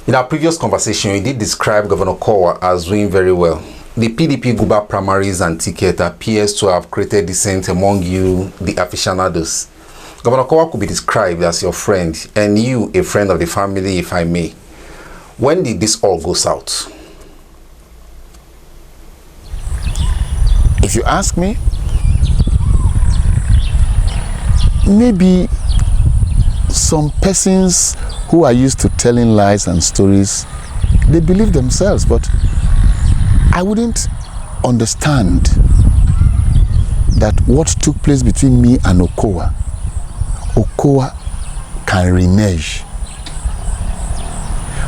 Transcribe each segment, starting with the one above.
In our previous conversation, you did describe Governor Okowa as doing very well. The PDP Guba primaries and ticket appears to have created dissent among you, the aficionados. Governor Okowa could be described as your friend, and you a friend of the family, if I may. When did this all go south? If you ask me, maybe some persons who are used to telling lies and stories, they believe themselves, but I wouldn't understand that what took place between me and Okowa can renege.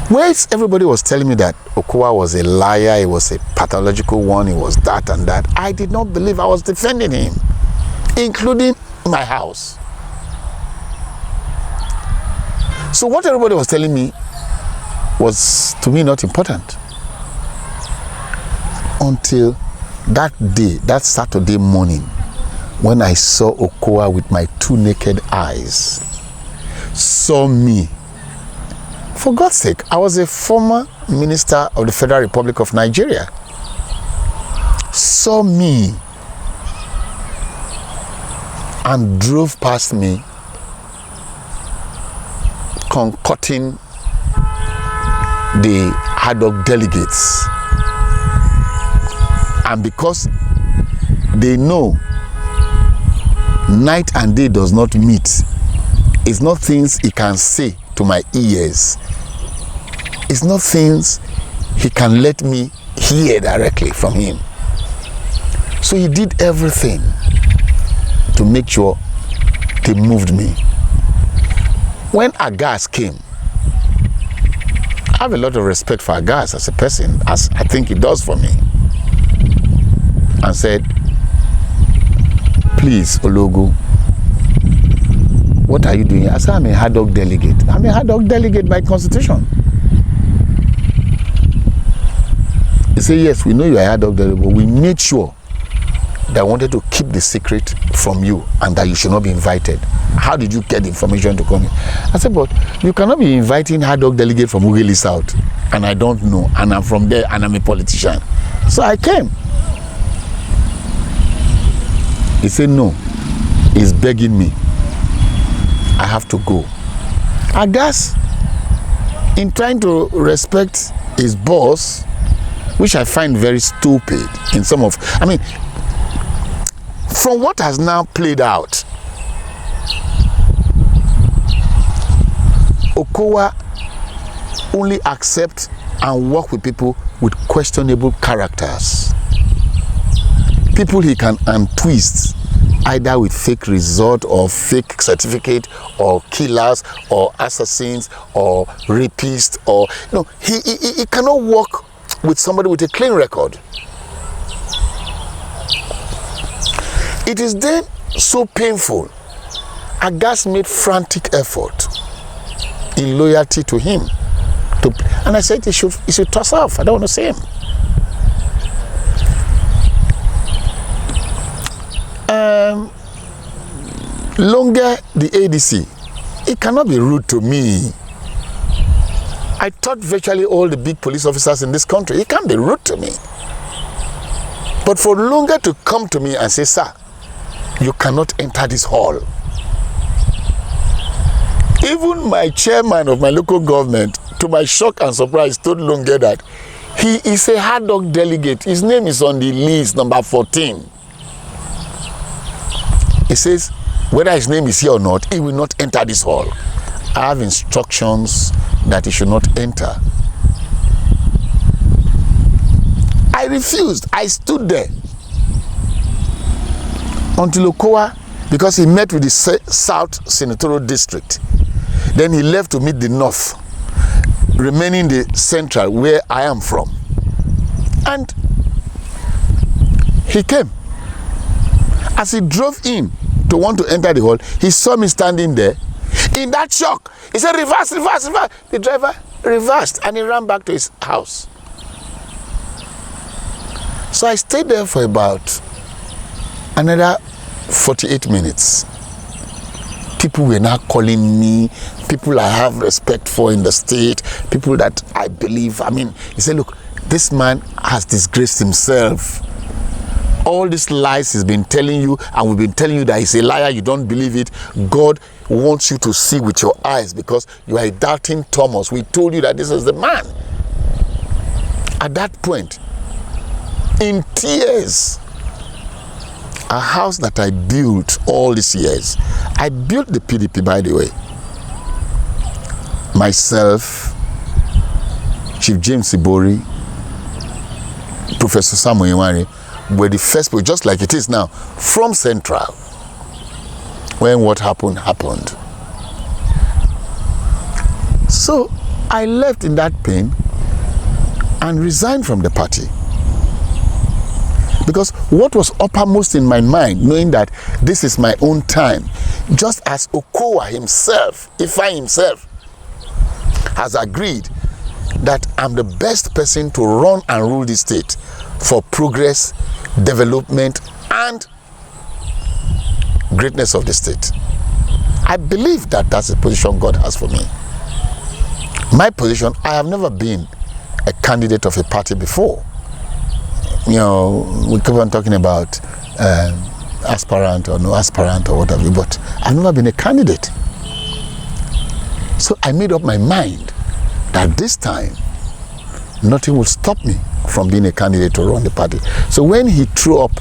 Whereas everybody was telling me that Okowa was a liar, he was a pathological one, he was that and that, I did not believe. I was defending him, including my house. So what everybody was telling me was, to me, not important. Until that day, that Saturday morning, when I saw Okowa with my two naked eyes, saw me. For God's sake, I was a former minister of the Federal Republic of Nigeria. Saw me and drove past me, concocting the ad hoc delegates. And because they know night and day does not meet, it's not things he can say to my ears. It's not things he can let me hear directly from him. So he did everything to make sure they moved me. When Agas came, I have a lot of respect for Agas as a person, as I think he does for me, and said, please, Ologu, what are you doing? I said, I'm a ad hoc delegate. I'm a ad hoc delegate by constitution. He said, yes, we know you are a ad hoc delegate, but we made sure that I wanted to keep the secret from you and that you should not be invited. How did you get the information to come in? I said, but you cannot be inviting ad hoc delegate from Ughelli South, and I don't know, and I'm from there, and I'm a politician. So I came. He said, no, he's begging me. I have to go. Agas, in trying to respect his boss, which I find very stupid in some of, I mean, from what has now played out, Okowa only accepts and work with people with questionable characters. People he can untwist, either with fake result or fake certificate or killers or assassins or rapists, or he cannot work with somebody with a clean record. It is then so painful. Agas made frantic effort in loyalty to him, and I said he should toss off. I don't want to see him. Longer the ADC, it cannot be rude to me. I taught virtually all the big police officers in this country. It can't be rude to me. But for Longer to come to me and say, sir, you cannot enter this hall. Even my chairman of my local government, to my shock and surprise, told Longer that he is a ad hoc delegate. His name is on the list, number 14. He says, whether his name is here or not, he will not enter this hall. I have instructions that he should not enter. I refused. I stood there until Okowa, because he met with the South Senatorial District. Then he left to meet the North, remaining the Central, where I am from. And he came. As he drove in to want to enter the hall, he saw me standing there. In that shock, he said, reverse, reverse, reverse. The driver reversed and he ran back to his house. So I stayed there for about another 48 minutes. People were now calling me people I have respect for in the state, people that I believe. I mean, he said, look, this man has disgraced himself. All these lies he's been telling you, and we've been telling you that he's a liar, you don't believe it. God wants you to see with your eyes because you are a doubting Thomas. We told you that this is the man. At that point, in tears, a house that I built all these years, I built the PDP, by the way. Myself, Chief James Ibori, Professor Samuel Iwari were the first people, just like it is now, from Central, when what happened. So I left in that pain and resigned from the party. Because what was uppermost in my mind, knowing that this is my own time, just as Okowa himself, Ifeanyi himself, has agreed that I'm the best person to run and rule the state for progress, development, and greatness of the state. I believe that that's the position God has for me. My position, I have never been a candidate of a party before. You know, we keep on talking about aspirant or no aspirant or whatever, but I've never been a candidate. So I made up my mind that this time, nothing will stop me from being a candidate to run the party. So when he threw up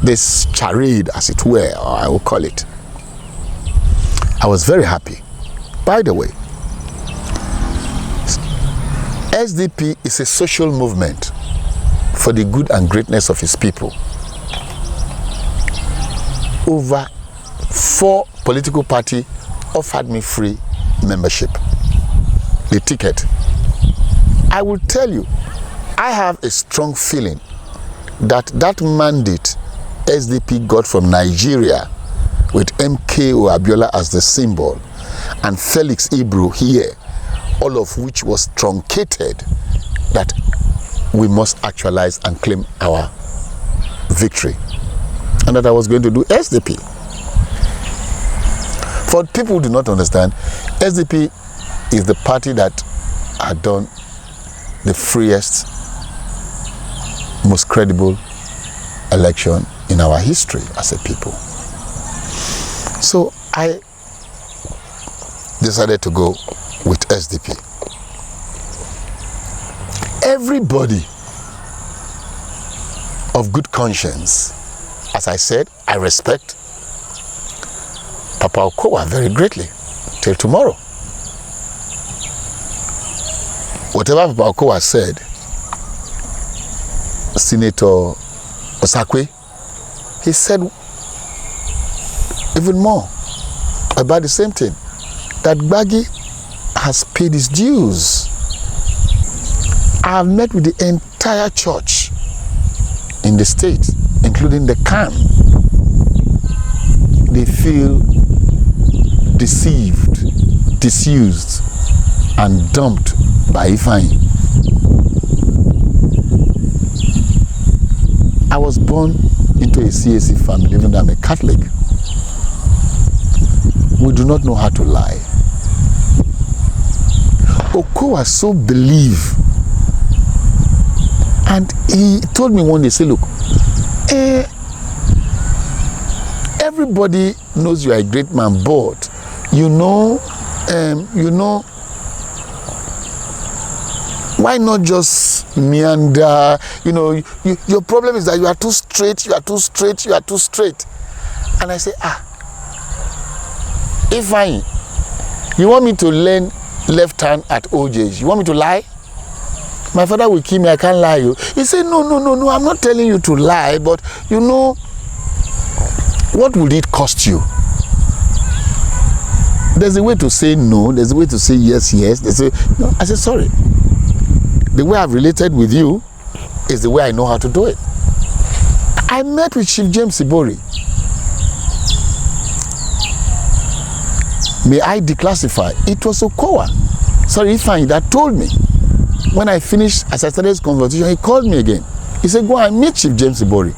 this charade, as it were, or I will call it, I was very happy. By the way, SDP is a social movement for the good and greatness of his people. Over 4 political parties offered me free membership, the ticket. I will tell you, I have a strong feeling that that mandate SDP got from Nigeria, with MKO Abiola as the symbol and Felix Ibru here, all of which was truncated, that we must actualize and claim our victory, and that I was going to do SDP. For people who do not understand, SDP is the party that had done the freest, most credible election in our history as a people. So I decided to go with SDP. Everybody of good conscience, as I said, I respect Papa Okowa very greatly till tomorrow. Whatever Papa Okowa said, Senator Osakwe, he said even more about the same thing, that GBAGI has paid his dues. I have met with the entire church in the state, including the CAN. They feel deceived, disused, and dumped by Ifeanyi. I was born into a CAC family, even though I'm a Catholic. We do not know how to lie. Okowa so believe, and he told me one day, say, look, everybody knows you are a great man, but why not just meander? Your problem is that you are too straight, And I say, Ifeanyi, you want me to learn left hand at OJs? You want me to lie? My father will kill me, I can't lie. He said, no, I'm not telling you to lie, but what would it cost you? There's a way to say no, there's a way to say yes. No. I said, sorry. The way I've related with you is the way I know how to do it. I met with Chief James Ibori. May I declassify? It was Okowa, Ifeanyi, that told me. When I finished, as I started this conversation, he called me again. He said, go and meet Chief James Ibori.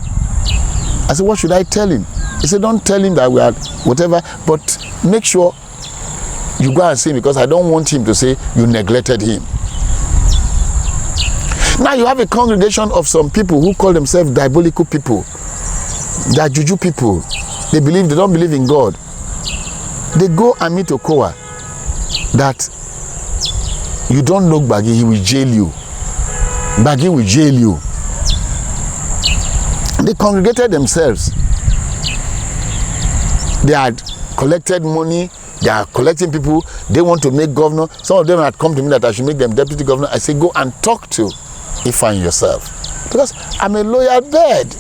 I said, what should I tell him? He said, don't tell him that we are whatever, but make sure you go and see him, because I don't want him to say you neglected him. Now you have a congregation of some people who call themselves diabolical people. They are juju people. They don't believe in God. They go and meet Okowa that you don't know Gbagi, he will jail you. Gbagi will jail you. They congregated themselves. They had collected money. They are collecting people. They want to make governor. Some of them had come to me that I should make them deputy governor. I say, go and talk to Ifeanyi yourself. Because I'm a loyal bird.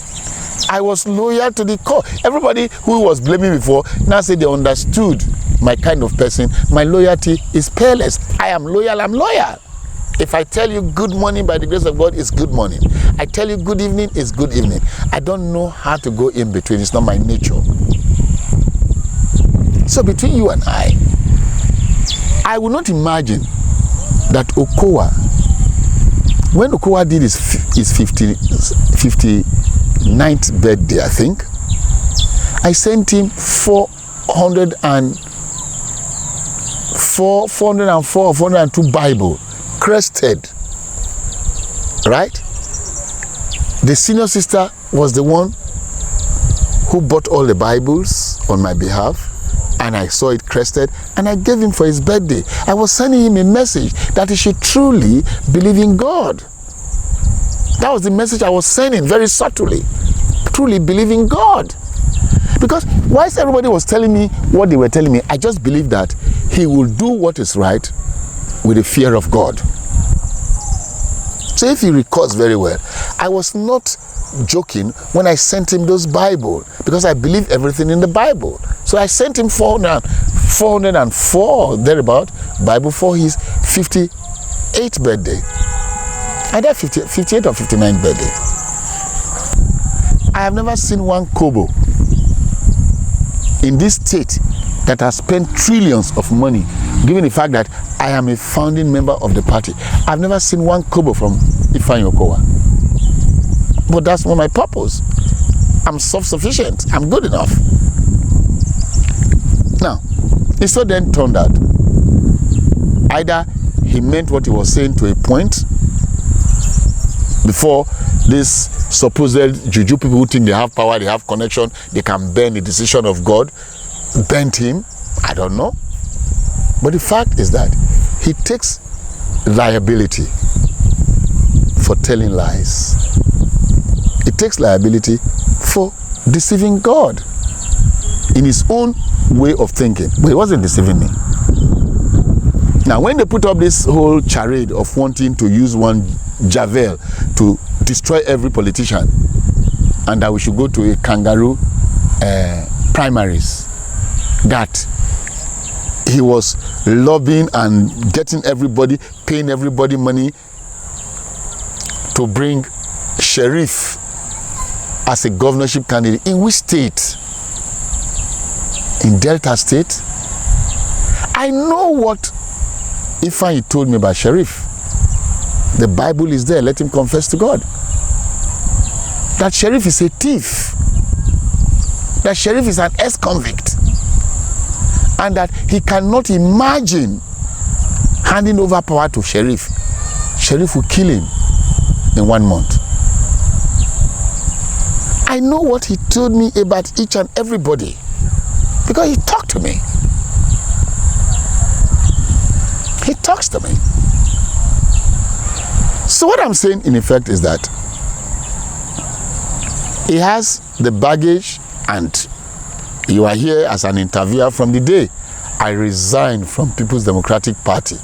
I was loyal to the core. Everybody who was blaming me before now say they understood my kind of person. My loyalty is peerless. I am loyal, I'm loyal. If I tell you good morning by the grace of God, it's good morning. I tell you good evening, it's good evening. I don't know how to go in between. It's not my nature. So between you and I will not imagine that Okowa, when Okowa did his 59th birthday, I think, I sent him 404 or 402 Bible, crested, right? The senior sister was the one who bought all the Bibles on my behalf, and I saw it crested, and I gave him for his birthday. I was sending him a message that he should truly believe in God. That was the message I was sending, very subtly. Truly believe in God. Because whilst everybody was telling me what they were telling me, I just believed that he will do what is right with the fear of God. So if he records very well, I was not joking when I sent him those Bible, because I believe everything in the Bible. So I sent him 404 thereabout Bible for his 58th birthday. I died 58 or 59th birthday. I have never seen one kobo in this state that has spent trillions of money, given the fact that I am a founding member of the party. I've never seen one kobo from Ifeanyi Okowa. But that's not my purpose. I'm self-sufficient. I'm good enough. Now, it so then turned out either he meant what he was saying to a point before this supposed juju people who think they have power, they have connection, they can bend the decision of God, bent him. I don't know. But the fact is that he takes liability for telling lies. He takes liability for deceiving God in his own way of thinking. But he wasn't deceiving me. Now, when they put up this whole charade of wanting to use one javel to destroy every politician, and that we should go to a kangaroo primaries, that he was lobbying and getting everybody, paying everybody money to bring Sheriff as a governorship candidate. In which state? In Delta State? I know what Ifeanyi told me about Sheriff. The Bible is there. Let him confess to God. That Sheriff is a thief. That Sheriff is an ex-convict. And that he cannot imagine handing over power to Sheriff. Sheriff will kill him in 1 month. I know what he told me about each and everybody, because he talked to me. He talks to me. So what I'm saying in effect is that he has the baggage, and you are here as an interviewer from the day I resigned from People's Democratic Party.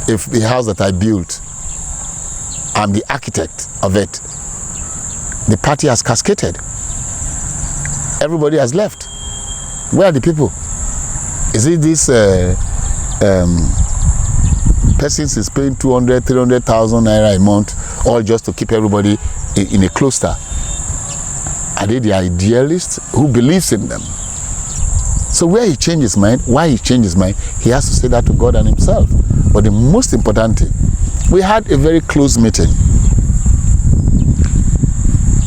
If the house that I built, I'm the architect of it. The party has cascaded. Everybody has left. Where are the people? Is it this persons is paying 200, 300,000 naira a month, all just to keep everybody in a cluster? Are they the idealists? Who believes in them? So where he changed his mind, why he changed his mind, he has to say that to God and himself. But the most important thing, we had a very close meeting.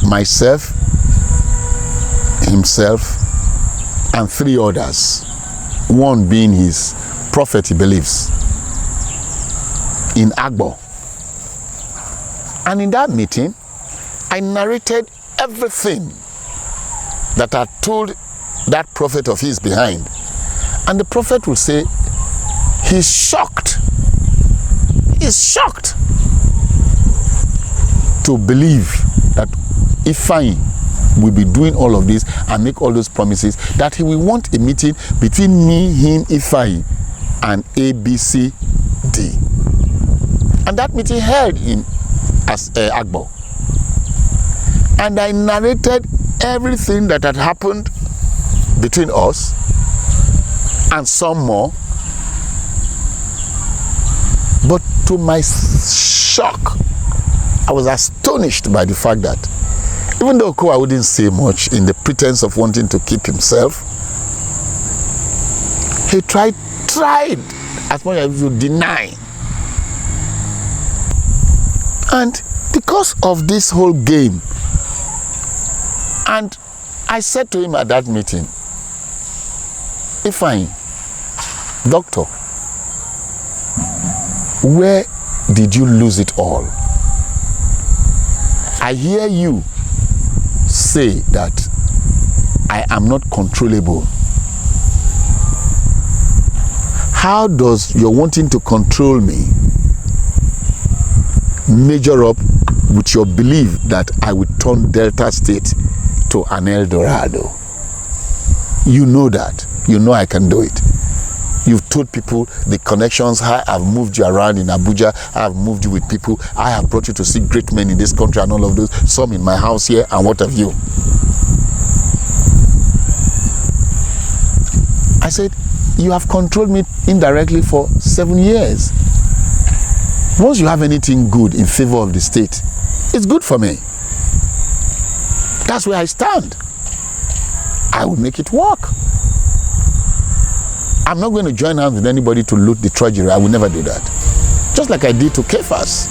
Myself, himself, and 3 others. One being his prophet he believes in Agbo. And in that meeting, I narrated everything that I told that prophet of his behind. And the prophet will say, he's shocked. He's shocked to believe that Ifeanyi will be doing all of this and make all those promises, that he will want a meeting between me, him, Ifeanyi, and ABCD. And that meeting held in Agbo. And I narrated everything that had happened between us and some more. But to my shock, I was astonished by the fact that even though Okowa wouldn't say much in the pretense of wanting to keep himself, he tried as much as to deny. And because of this whole game, and I said to him at that meeting, Ifeanyi, doctor, where did you lose it all? I hear you say that I am not controllable. How does your wanting to control me measure up with your belief that I would turn Delta State to an El Dorado? You know that. You know I can do it. You've told people the connections, how I've moved you around in Abuja, I have moved you with people, I have brought you to see great men in this country and all of those, some in my house here, and what have you. I said, you have controlled me indirectly for 7 years. Once you have anything good in favor of the state, it's good for me. That's where I stand. I will make it work. I'm not going to join hands with anybody to loot the treasury. I will never do that. Just like I did to Kefas.